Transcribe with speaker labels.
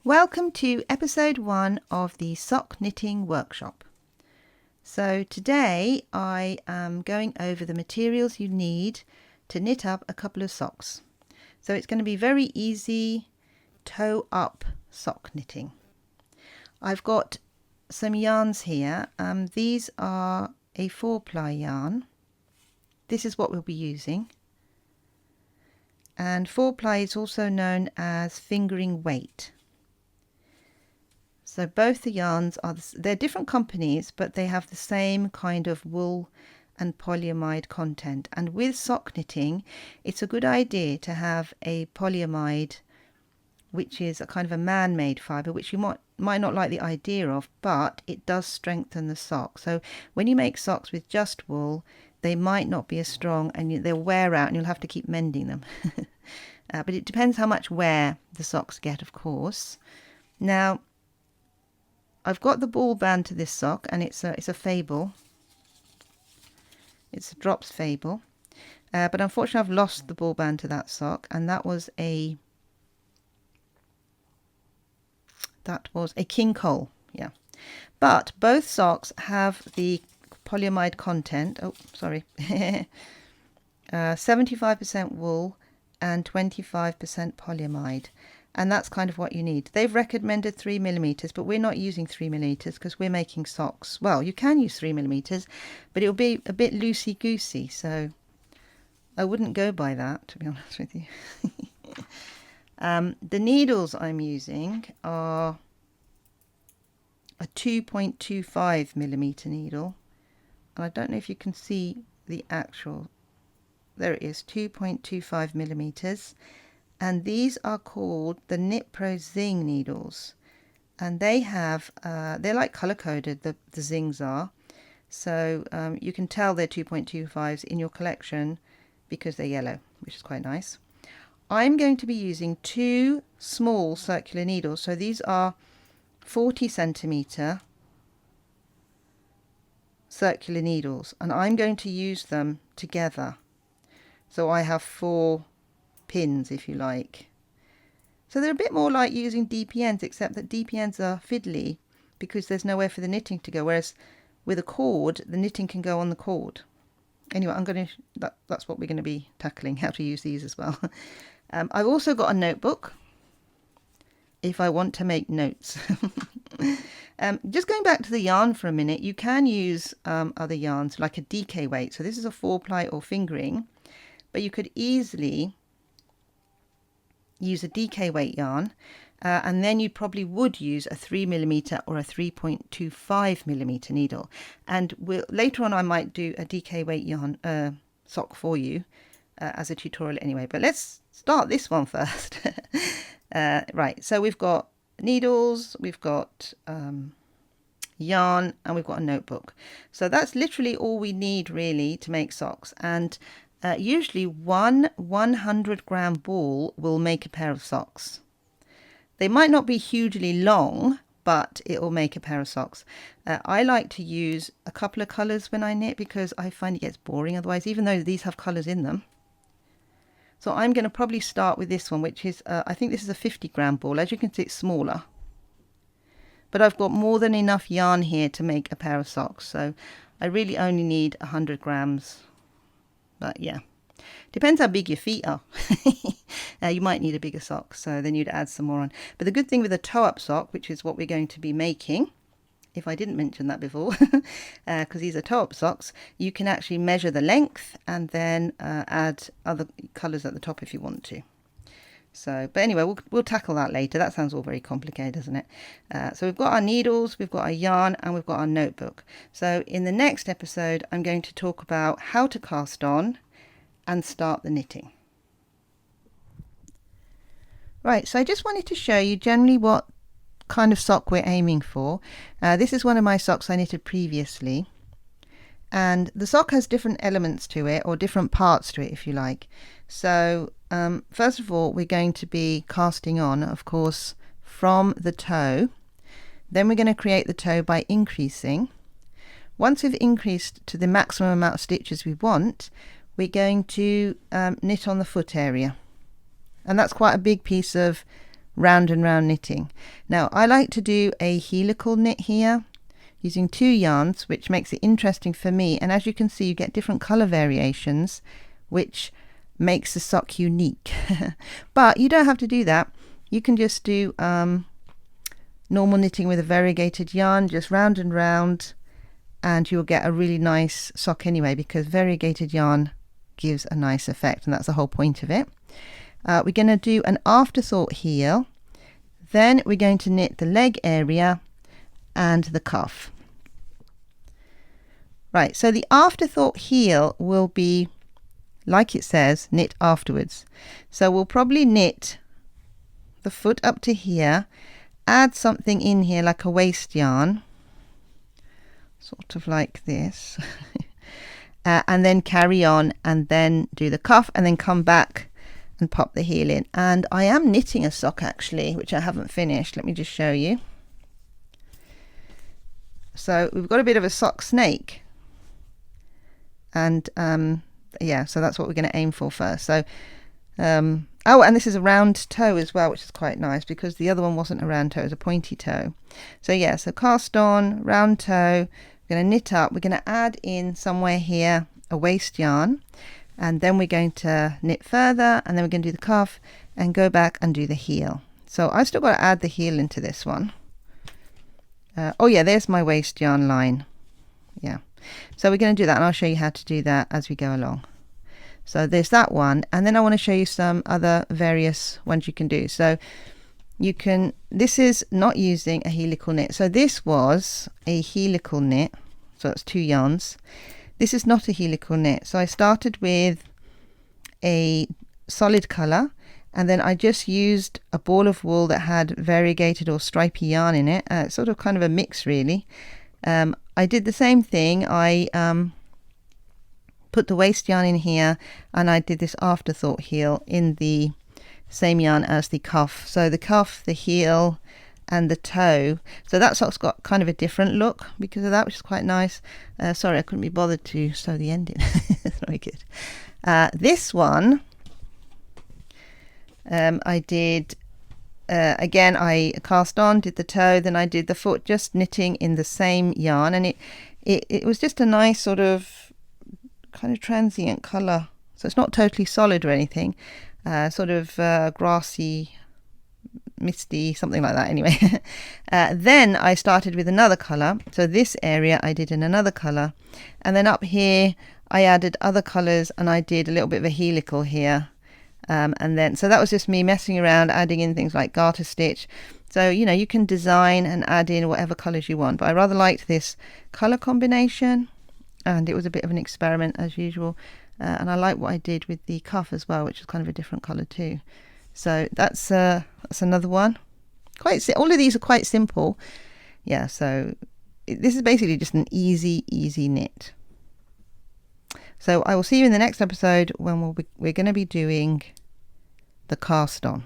Speaker 1: Welcome to episode 1 of the sock knitting workshop. So today I am going over the materials you need to knit up a couple of socks. So it's going to be very easy toe up sock knitting. I've got some yarns here. These are a 4-ply yarn. This is what we'll be using. And 4-ply is also known as fingering weight. So both the yarns they're different companies, but they have the same kind of wool and polyamide content. And with sock knitting, it's a good idea to have a polyamide, which is a kind of a man-made fibre, which you might not like the idea of, but it does strengthen the sock. So when you make socks with just wool, they might not be as strong and they'll wear out and you'll have to keep mending them. But it depends how much wear the socks get, of course. Now, I've got the ball band to this sock, and it's a fable. It's a drops fable, but unfortunately I've lost the ball band to that sock, and that was a king coal, yeah. But both socks have the polyamide content. 75% wool and 25% polyamide. And that's kind of what you need. They've recommended 3mm, but we're not using 3mm because we're making socks. Well, you can use 3mm, but it'll be a bit loosey-goosey, so I wouldn't go by that, to be honest with you. The needles I'm using are a 2.25mm needle. And I don't know if you can see the actual... There it is, 2.25mm. And these are called the Knit Pro Zing needles, and they have they're like color coded, the zings are, so you can tell they're 2.25s in your collection because they're yellow, which is quite nice. I'm going to be using 2 small circular needles, so these are 40cm circular needles, and I'm going to use them together, so I have 4 pins, if you like. So they're a bit more like using DPNs, except that DPNs are fiddly because there's nowhere for the knitting to go, whereas with a cord the knitting can go on the cord. Anyway, that's what we're going to be tackling, how to use these as well. I've also got a notebook if I want to make notes. Just going back to the yarn for a minute, you can use other yarns like a DK weight. So this is a 4-ply or fingering, but you could easily use a DK weight yarn, and then you probably would use a 3mm or a 3.25mm needle. And later on I might do a DK weight yarn sock for you as a tutorial anyway, but let's start this one first. Right, so we've got needles, we've got yarn, and we've got a notebook. So that's literally all we need really to make socks. And usually one 100-gram ball will make a pair of socks. They might not be hugely long, but it will make a pair of socks. I like to use a couple of colours when I knit because I find it gets boring otherwise, even though these have colours in them. So I'm going to probably start with this one, which is, I think this is a 50-gram ball. As you can see, it's smaller. But I've got more than enough yarn here to make a pair of socks. So I really only need 100 grams. But yeah, depends how big your feet are. You might need a bigger sock, so then you'd add some more on. But the good thing with a toe-up sock, which is what we're going to be making, if I didn't mention that before, because these are toe-up socks, you can actually measure the length and then add other colours at the top if you want to. So, but anyway, we'll tackle that later. That sounds all very complicated, doesn't it? So we've got our needles, we've got our yarn, and we've got our notebook. So in the next episode, I'm going to talk about how to cast on and start the knitting. Right, so I just wanted to show you generally what kind of sock we're aiming for. This is one of my socks I knitted previously. And the sock has different elements to it, or different parts to it, if you like. So first of all, we're going to be casting on, of course, from the toe. Then we're going to create the toe by increasing. Once we've increased to the maximum amount of stitches we want, we're going to knit on the foot area. And that's quite a big piece of round and round knitting. Now I like to do a helical knit here using 2 yarns, which makes it interesting for me, and as you can see you get different color variations, which makes the sock unique. But you don't have to do that. You can just do normal knitting with a variegated yarn, just round and round, and you'll get a really nice sock anyway, because variegated yarn gives a nice effect, and that's the whole point of it. We're going to do an afterthought heel, then we're going to knit the leg area and the cuff. Right, so the afterthought heel will be, like it says, knit afterwards. So we'll probably knit the foot up to here, add something in here like a waist yarn, sort of like this, and then carry on and then do the cuff and then come back and pop the heel in. And I am knitting a sock actually, which I haven't finished. Let me just show you. So we've got a bit of a sock snake, and yeah, so that's what we're going to aim for first. So oh, and this is a round toe as well, which is quite nice because the other one wasn't a round toe, it was a pointy toe. So yeah, so cast on, round toe, we're going to knit up, we're going to add in somewhere here a waist yarn, and then we're going to knit further, and then we're going to do the cuff and go back and do the heel. So I've still got to add the heel into this one. Oh yeah, there's my waist yarn line. Yeah, so we're going to do that, and I'll show you how to do that as we go along. So there's that one, and then I want to show you some other various ones you can do. So you can, this is not using a helical knit, so this was a helical knit, so that's 2 yarns. This is not a helical knit, so I started with a solid color, and then I just used a ball of wool that had variegated or stripy yarn in it, sort of kind of a mix really. I did the same thing. I put the waist yarn in here, and I did this afterthought heel in the same yarn as the cuff. So the cuff, the heel and the toe, so that sock's got kind of a different look because of that, which is quite nice. Sorry, I couldn't be bothered to sew the end in. It's very good. This one I did again, I cast on, did the toe, then I did the foot, just knitting in the same yarn, and it was just a nice sort of kind of transient colour, so it's not totally solid or anything, sort of grassy, misty, something like that anyway. Then I started with another colour, so this area I did in another colour, and then up here I added other colours, and I did a little bit of a helical here. And then, so that was just me messing around, adding in things like garter stitch. So, you know, you can design and add in whatever colours you want, but I rather liked this colour combination, and it was a bit of an experiment as usual. And I like what I did with the cuff as well, which is kind of a different colour too. So that's another one. All of these are quite simple. Yeah, so this is basically just an easy knit. So I will see you in the next episode when we're going to be doing the cast on.